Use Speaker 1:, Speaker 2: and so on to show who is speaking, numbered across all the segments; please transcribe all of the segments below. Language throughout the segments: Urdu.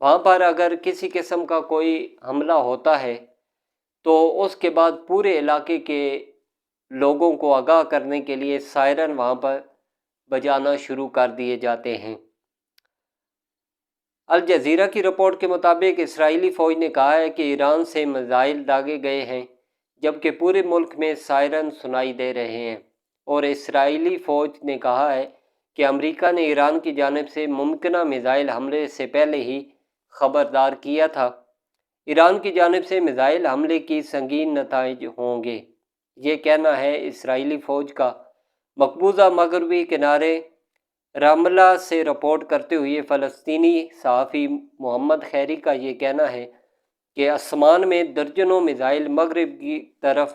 Speaker 1: وہاں پر اگر کسی قسم کا کوئی حملہ ہوتا ہے تو اس کے بعد پورے علاقے کے لوگوں کو آگاہ کرنے کے لیے سائرن وہاں پر بجانا شروع کر دیے جاتے ہیں۔ الجزیرہ کی رپورٹ کے مطابق اسرائیلی فوج نے کہا ہے کہ ایران سے میزائل داغے گئے ہیں، جبکہ پورے ملک میں سائرن سنائی دے رہے ہیں، اور اسرائیلی فوج نے کہا ہے کہ امریکہ نے ایران کی جانب سے ممکنہ میزائل حملے سے پہلے ہی خبردار کیا تھا۔ ایران کی جانب سے میزائل حملے کی سنگین نتائج ہوں گے، یہ کہنا ہے اسرائیلی فوج کا۔ مقبوضہ مغربی کنارے راملہ سے رپورٹ کرتے ہوئے فلسطینی صحافی محمد خیری کا یہ کہنا ہے کہ آسمان میں درجنوں میزائل مغرب کی طرف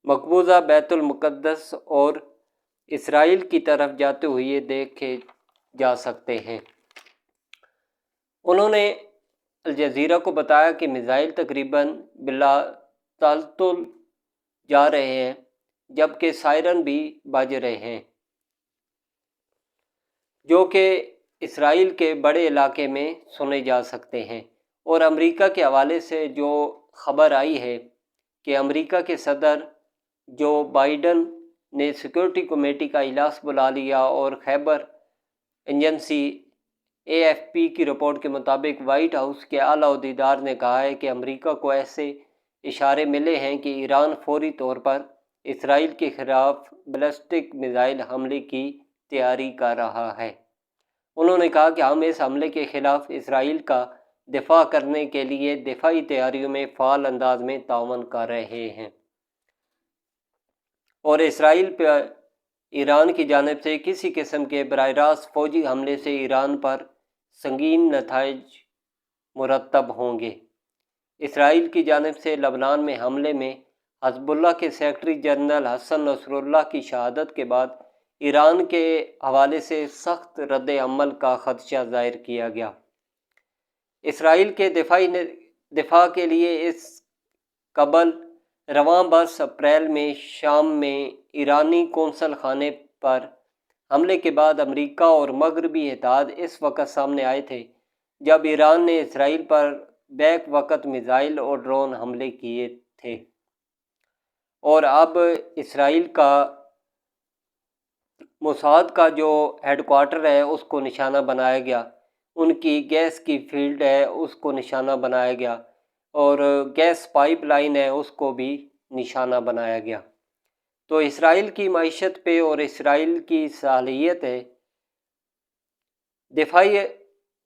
Speaker 1: مقبوضہ بیت المقدس اور اسرائیل کی طرف جاتے ہوئے دیکھے جا سکتے ہیں۔ انہوں نے الجزیرہ کو بتایا کہ میزائل تقریباً بلا تعطل جا رہے ہیں، جبکہ سائرن بھی بج رہے ہیں، جو کہ اسرائیل کے بڑے علاقے میں سنے جا سکتے ہیں۔ اور امریکہ کے حوالے سے جو خبر آئی ہے کہ امریکہ کے صدر جو بائیڈن نے سیکورٹی کمیٹی کا اجلاس بلا لیا، اور خیبر ایجنسی AFP کی رپورٹ کے مطابق وائٹ ہاؤس کے اعلیٰ عہدیدار نے کہا ہے کہ امریکہ کو ایسے اشارے ملے ہیں کہ ایران فوری طور پر اسرائیل کے خلاف بیلسٹک میزائل حملے کی تیاری کر رہا ہے۔ انہوں نے کہا کہ ہم اس حملے کے خلاف اسرائیل کا دفاع کرنے کے لیے دفاعی تیاریوں میں فعال انداز میں تعاون کر رہے ہیں، اور اسرائیل پر ایران کی جانب سے کسی قسم کے براہ راست فوجی حملے سے ایران پر سنگین نتائج مرتب ہوں گے۔ اسرائیل کی جانب سے لبنان میں حملے میں حزب اللہ کے سیکرٹری جنرل حسن نصر اللہ کی شہادت کے بعد ایران کے حوالے سے سخت رد عمل کا خدشہ ظاہر کیا گیا۔ اسرائیل کے دفاع کے لیے اس قبل رواں برس اپریل میں شام میں ایرانی قونصل خانے پر حملے کے بعد امریکہ اور مغربی اتحاد اس وقت سامنے آئے تھے جب ایران نے اسرائیل پر بیک وقت میزائل اور ڈرون حملے کیے تھے، اور اب اسرائیل کا موساد کا جو ہیڈ کوارٹر ہے اس کو نشانہ بنایا گیا، ان کی گیس کی فیلڈ ہے اس کو نشانہ بنایا گیا، اور گیس پائپ لائن ہے اس کو بھی نشانہ بنایا گیا۔ تو اسرائیل کی معیشت پہ اور اسرائیل کی صلاحیت ہے دفاعی،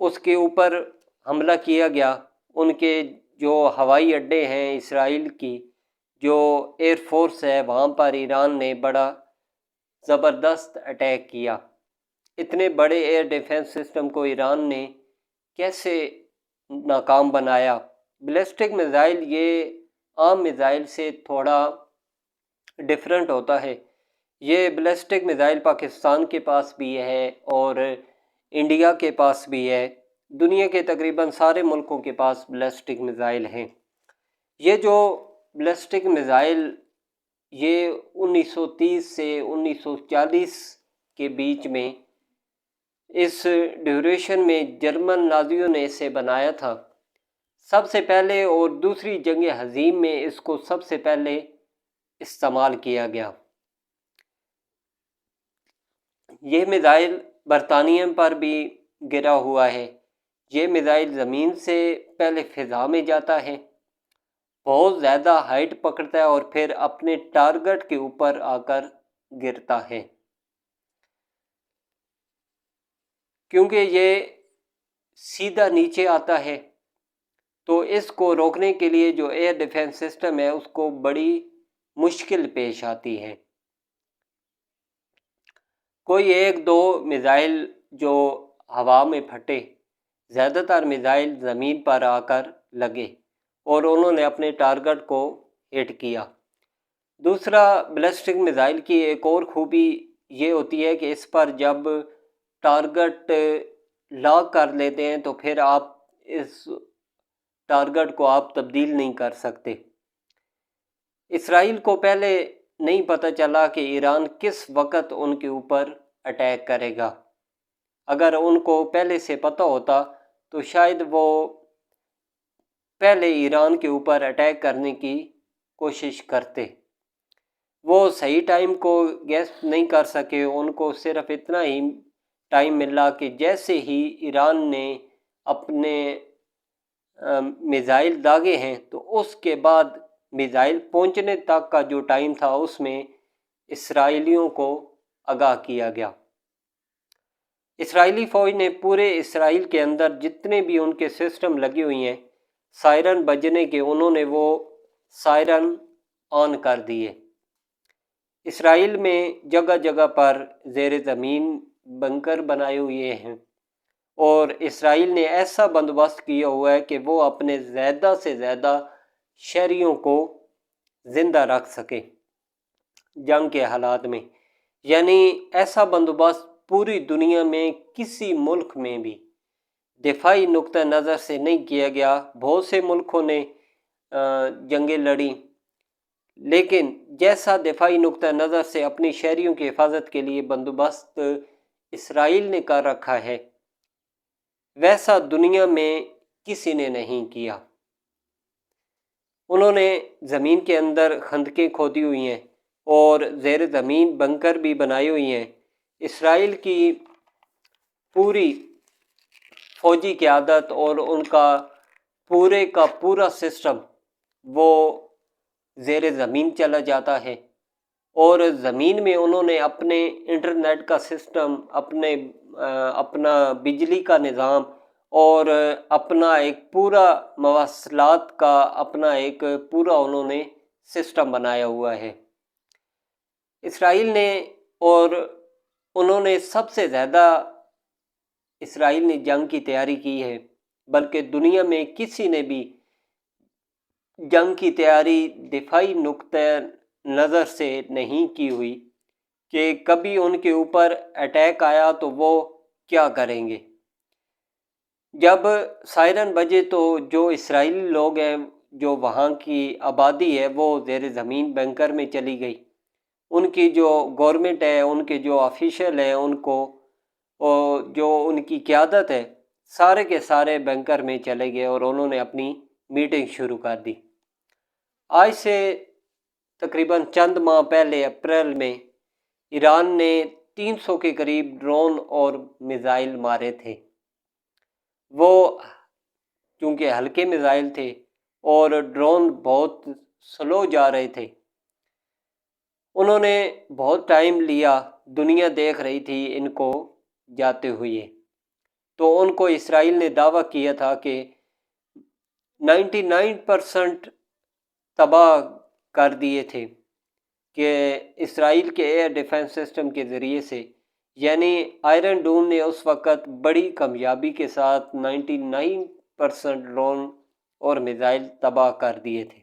Speaker 1: اس کے اوپر حملہ کیا گیا۔ ان کے جو ہوائی اڈے ہیں اسرائیل کی جو ایئر فورس ہے، وہاں پر ایران نے بڑا زبردست اٹیک کیا۔ اتنے بڑے ایئر ڈیفنس سسٹم کو ایران نے کیسے ناکام بنایا؟ بیلسٹک میزائل یہ عام میزائل سے تھوڑا ڈیفرنٹ ہوتا ہے۔ یہ بیلسٹک میزائل پاکستان کے پاس بھی ہے اور انڈیا کے پاس بھی ہے، دنیا کے تقریباً سارے ملکوں کے پاس بیلسٹک میزائل ہیں۔ یہ جو بیلسٹک میزائل یہ 1930 سے 1940 کے بیچ میں اس ڈیوریشن میں جرمن نازیوں نے اسے بنایا تھا۔ سب سے پہلے اور دوسری جنگ عظیم میں اس کو سب سے پہلے استعمال کیا گیا۔ یہ میزائل برطانیہ پر بھی گرا ہوا ہے۔ یہ میزائل زمین سے پہلے فضا میں جاتا ہے، بہت زیادہ ہائٹ پکڑتا ہے اور پھر اپنے ٹارگٹ کے اوپر آ کر گرتا ہے۔ کیونکہ یہ سیدھا نیچے آتا ہے تو اس کو روکنے کے لیے جو ایئر ڈیفنس سسٹم ہے اس کو بڑی مشکل پیش آتی ہے۔ کوئی ایک دو میزائل جو ہوا میں پھٹے، زیادہ تر میزائل زمین پر آ کر لگے اور انہوں نے اپنے ٹارگٹ کو ہٹ کیا۔ دوسرا بیلسٹک میزائل کی ایک اور خوبی یہ ہوتی ہے کہ اس پر جب ٹارگٹ لاک کر لیتے ہیں تو پھر آپ اس ٹارگٹ کو آپ تبدیل نہیں کر سکتے۔ اسرائیل کو پہلے نہیں پتہ چلا کہ ایران کس وقت ان کے اوپر اٹیک کرے گا۔ اگر ان کو پہلے سے پتہ ہوتا تو شاید وہ پہلے ایران کے اوپر اٹیک کرنے کی کوشش کرتے۔ وہ صحیح ٹائم کو گیس نہیں کر سکے، ان کو صرف اتنا ہی ٹائم ملا کہ جیسے ہی ایران نے اپنے میزائل داغے ہیں تو اس کے بعد میزائل پہنچنے تک کا جو ٹائم تھا اس میں اسرائیلیوں کو آگاہ کیا گیا۔ اسرائیلی فوج نے پورے اسرائیل کے اندر جتنے بھی ان کے سسٹم لگے ہوئی ہیں، سائرن بجنے کے انہوں نے وہ سائرن آن کر دیے۔ اسرائیل میں جگہ جگہ پر زیر زمین بنکر بنائے ہوئے ہیں، اور اسرائیل نے ایسا بندوبست کیا ہوا ہے کہ وہ اپنے زیادہ سے زیادہ شہریوں کو زندہ رکھ سکے جنگ کے حالات میں۔ یعنی ایسا بندوبست پوری دنیا میں کسی ملک میں بھی دفاعی نقطہ نظر سے نہیں کیا گیا۔ بہت سے ملکوں نے جنگیں لڑیں، لیکن جیسا دفاعی نقطہ نظر سے اپنی شہریوں کی حفاظت کے لیے بندوبست اسرائیل نے کر رکھا ہے، ویسا دنیا میں کسی نے نہیں کیا۔ انہوں نے زمین کے اندر خندقیں کھودی ہوئی ہیں اور زیر زمین بنکر بھی بنائی ہوئی ہیں۔ اسرائیل کی پوری فوجی قیادت اور ان کا پورا سسٹم وہ زیر زمین چلا جاتا ہے، اور زمین میں انہوں نے اپنے انٹرنیٹ کا سسٹم، اپنا بجلی کا نظام اور اپنا ایک پورا مواصلات کا اپنا ایک پورا انہوں نے سسٹم بنایا ہوا ہے اسرائیل نے۔ اور انہوں نے سب سے زیادہ اسرائیل نے جنگ کی تیاری کی ہے، بلکہ دنیا میں کسی نے بھی جنگ کی تیاری دفاعی نقطہ نظر سے نہیں کی ہوئی کہ کبھی ان کے اوپر اٹیک آیا تو وہ کیا کریں گے۔ جب سائرن بجے تو جو اسرائیلی لوگ ہیں، جو وہاں کی آبادی ہے، وہ زیر زمین بنکر میں چلی گئی۔ ان کی جو گورنمنٹ ہے، ان کے جو آفیشل ہیں، ان کو جو ان کی قیادت ہے، سارے کے سارے بنکر میں چلے گئے اور انہوں نے اپنی میٹنگ شروع کر دی۔ آج سے تقریباً چند ماہ پہلے اپریل میں ایران نے 300 کے قریب ڈرون اور میزائل مارے تھے۔ وہ چونکہ ہلکے میزائل تھے اور ڈرون بہت سلو جا رہے تھے، انہوں نے بہت ٹائم لیا، دنیا دیکھ رہی تھی ان کو جاتے ہوئے، تو ان کو اسرائیل نے دعویٰ کیا تھا کہ 99% تباہ کر دیے تھے کہ اسرائیل کے ایئر ڈیفنس سسٹم کے ذریعے سے، یعنی آئرن ڈوم نے اس وقت بڑی کامیابی کے ساتھ 99% ڈرون اور میزائل تباہ کر دیے تھے۔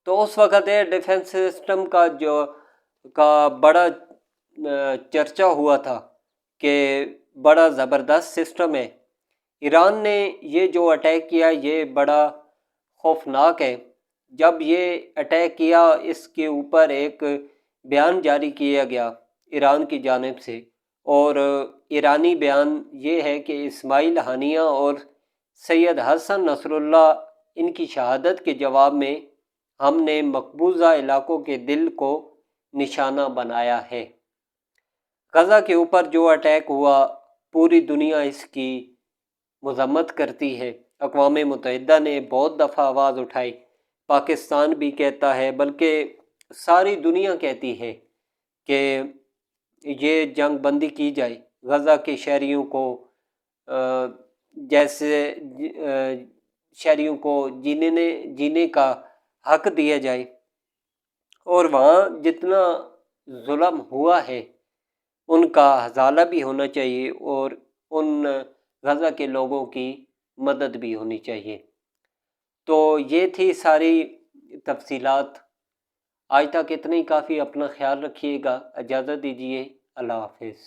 Speaker 1: تو اس وقت ایئر ڈیفنس سسٹم کا بڑا چرچا ہوا تھا کہ بڑا زبردست سسٹم ہے۔ ایران نے یہ جو اٹیک کیا یہ بڑا خوفناک ہے۔ جب یہ اٹیک کیا، اس کے اوپر ایک بیان جاری کیا گیا ایران کی جانب سے، اور ایرانی بیان یہ ہے کہ اسماعیل ہانیہ اور سید حسن نصر اللہ ان کی شہادت کے جواب میں ہم نے مقبوضہ علاقوں کے دل کو نشانہ بنایا ہے۔ غزہ کے اوپر جو اٹیک ہوا، پوری دنیا اس کی مذمت کرتی ہے۔ اقوام متحدہ نے بہت دفعہ آواز اٹھائی، پاکستان بھی کہتا ہے، بلکہ ساری دنیا کہتی ہے کہ یہ جنگ بندی کی جائے، غزہ کے شہریوں کو جیسے شہریوں کو جینے کا حق دیا جائے، اور وہاں جتنا ظلم ہوا ہے ان کا ازالہ بھی ہونا چاہیے، اور ان غزہ کے لوگوں کی مدد بھی ہونی چاہیے۔ تو یہ تھی ساری تفصیلات۔ آج تک اتنا ہی کافی۔ اپنا خیال رکھیے گا، اجازت دیجیے، اللہ حافظ۔